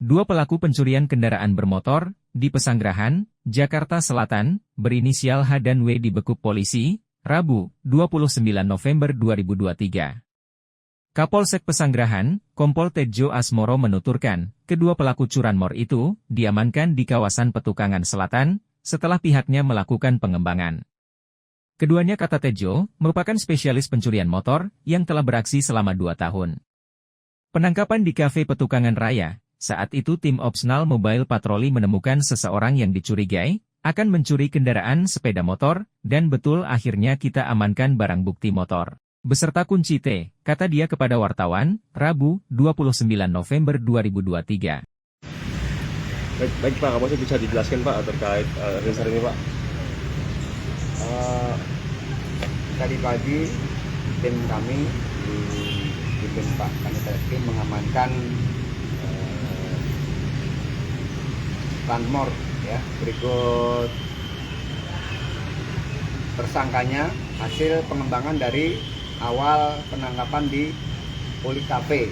Dua pelaku pencurian kendaraan bermotor di Pesanggerahan, Jakarta Selatan, berinisial H dan W dibekuk polisi, Rabu, 29 November 2023. Kapolsek Pesanggerahan, Kompol Tejo Asmoro menuturkan, kedua pelaku curanmor itu diamankan di kawasan Petukangan Selatan, setelah pihaknya melakukan pengembangan. Keduanya, kata Tejo, merupakan spesialis pencurian motor yang telah beraksi selama 2 tahun. Penangkapan di Kafe Petukangan Raya. Saat itu tim Opsnal Mobile Patroli menemukan seseorang yang dicurigai akan mencuri kendaraan sepeda motor, dan betul akhirnya kita amankan barang bukti motor beserta kunci T, kata dia kepada wartawan, Rabu, 29 November 2023. Baik Pak, kamu bisa dijelaskan Pak terkait rilis ini Pak? Tadi pagi tim kami dipimpin Pak Kanit Reskrim mengamankan curanmor ya. Berikut tersangkanya hasil pengembangan dari awal penangkapan di Poli Cafe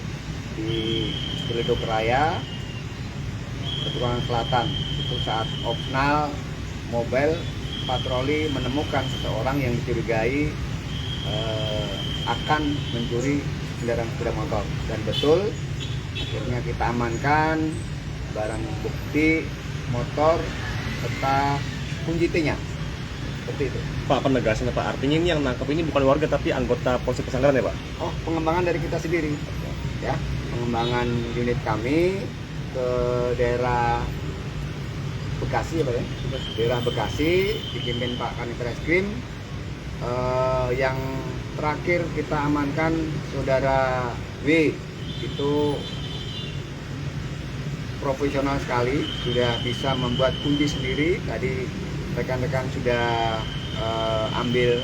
di Ciledug Raya, Petukangan Selatan. Itu saat Opsnal Mobile Patroli menemukan seseorang yang dicurigai akan mencuri kendaraan sepeda motor, dan betul akhirnya kita amankan barang bukti motor serta kunci T-nya. Seperti itu. Pak, penegasannya Pak, artinya ini yang nangkep ini bukan warga tapi anggota Polsek Pesanggerahan ya Pak? Oh, pengembangan dari kita sendiri ya, pengembangan unit kami ke daerah Bekasi ya Pak ya, daerah Bekasi dipimpin Pak Kanit Reskrim. Yang terakhir kita amankan saudara W, itu profesional sekali, sudah bisa membuat kunci sendiri. Tadi rekan-rekan sudah ambil,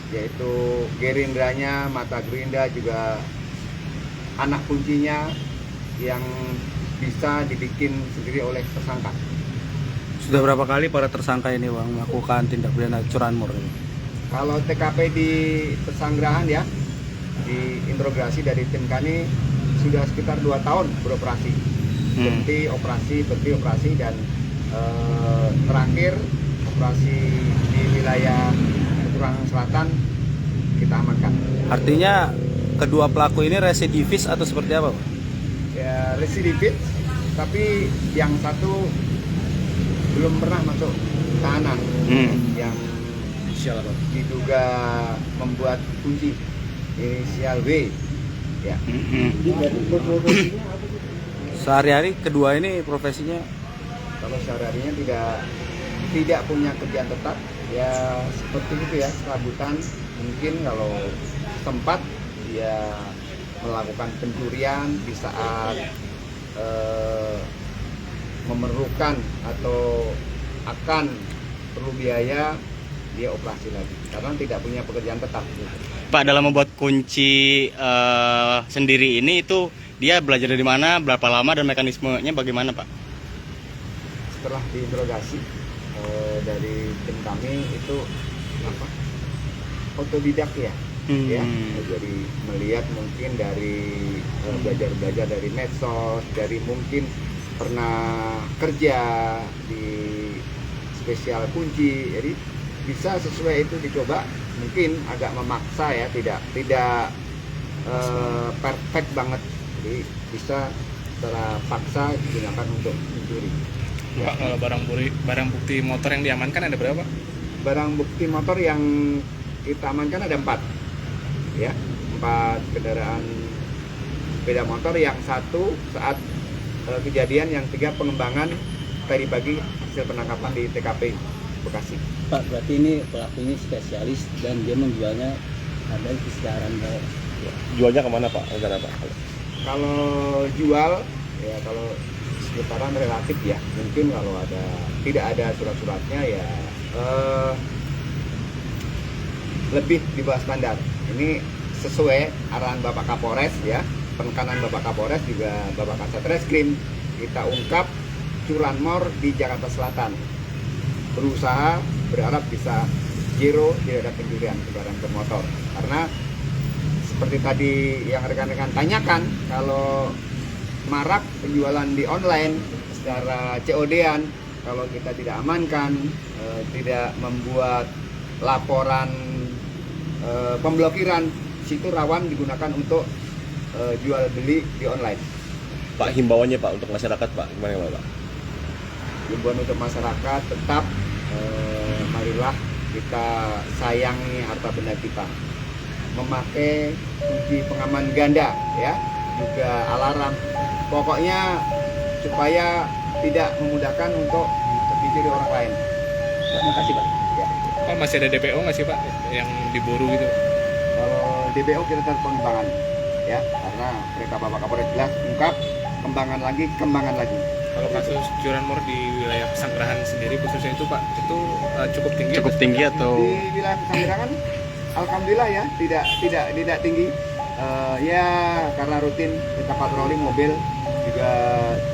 yaitu gerindranya, mata gerinda, juga anak kuncinya yang bisa dibikin sendiri oleh tersangka. Sudah berapa kali para tersangka ini Bang melakukan tindak pidana curanmor ini? Kalau TKP di Pesanggerahan ya, diinterogasi dari tim kami sudah sekitar 2 tahun beroperasi. Berhenti operasi, dan terakhir operasi di wilayah Petukangan Selatan kita amankan. Artinya kedua pelaku ini residivis atau seperti apa Pak? Ya, residivis, tapi yang satu belum pernah masuk tahanan. Yang diduga membuat kunci inisial W ya. Sehari-hari kedua ini profesinya? Kalau sehari-harinya tidak punya kerjaan tetap ya, seperti itu ya, serabutan. Mungkin kalau sempat ya melakukan pencurian di saat memerlukan atau akan perlu biaya, dia operasi lagi karena tidak punya pekerjaan tetap. Pak, dalam membuat kunci sendiri ini itu dia belajar dari mana, berapa lama, dan mekanismenya bagaimana Pak? Setelah diinterogasi dari tim kami itu otodidak ya. Ya, jadi melihat mungkin dari belajar dari medsos, dari mungkin pernah kerja di spesial kunci, jadi bisa sesuai itu dicoba. Mungkin agak memaksa ya, tidak perfect banget, jadi bisa secara paksa digunakan untuk mencuri. Pak, kalau barang bukti motor yang diamankan ada berapa? Barang bukti motor yang kita amankan ada 4 ya, 4 kendaraan sepeda motor, yang 1 saat kejadian, yang 3 pengembangan tadi pagi hasil penangkapan di TKP Bekasi. Pak, berarti ini pelakunya spesialis dan dia menjualnya ada di sekitaran Pak. Jualnya kemana Pak? Kalau jual ya, kalau sekitaran relatif ya, mungkin kalau tidak ada surat-suratnya ya lebih di bawah standar. Ini sesuai arahan Bapak Kapolres ya, penekanan Bapak Kapolres juga Bapak Kasat Reskrim, kita ungkap curanmor di Jakarta Selatan. Berusaha berharap bisa zero, tidak ada pencurian kendaraan bermotor. Karena seperti tadi yang rekan-rekan tanyakan, kalau marak penjualan di online secara COD-an. Kalau kita tidak amankan, tidak membuat laporan pemblokiran, situ rawan digunakan untuk jual beli di online. Pak, himbauannya Pak untuk masyarakat Pak, gimana Pak? Himbauan untuk masyarakat tetap marilah kita sayangi harta benda kita, memakai kunci pengaman ganda ya, juga alarm, pokoknya supaya tidak memudahkan untuk mencuri orang lain. Terima kasih Pak. Ya. Pak, masih ada DPO nggak sih Pak yang diburu gitu? Kalau DPO kita tetap pengembangan ya, karena mereka Bapak Kapolres jelas ungkap, kembangan lagi. Kalau kasus curanmor di wilayah Pesanggerahan sendiri khususnya itu Pak, itu cukup tinggi? Cukup tinggi atau Di wilayah Pesanggerahan, alhamdulillah ya, tidak tinggi. Ya karena rutin kita patroli mobil, juga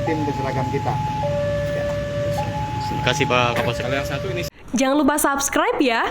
tim berseragam kita. Ya. Terima kasih Pak Kapolsek. Kalau yang satu ini Jangan lupa subscribe ya.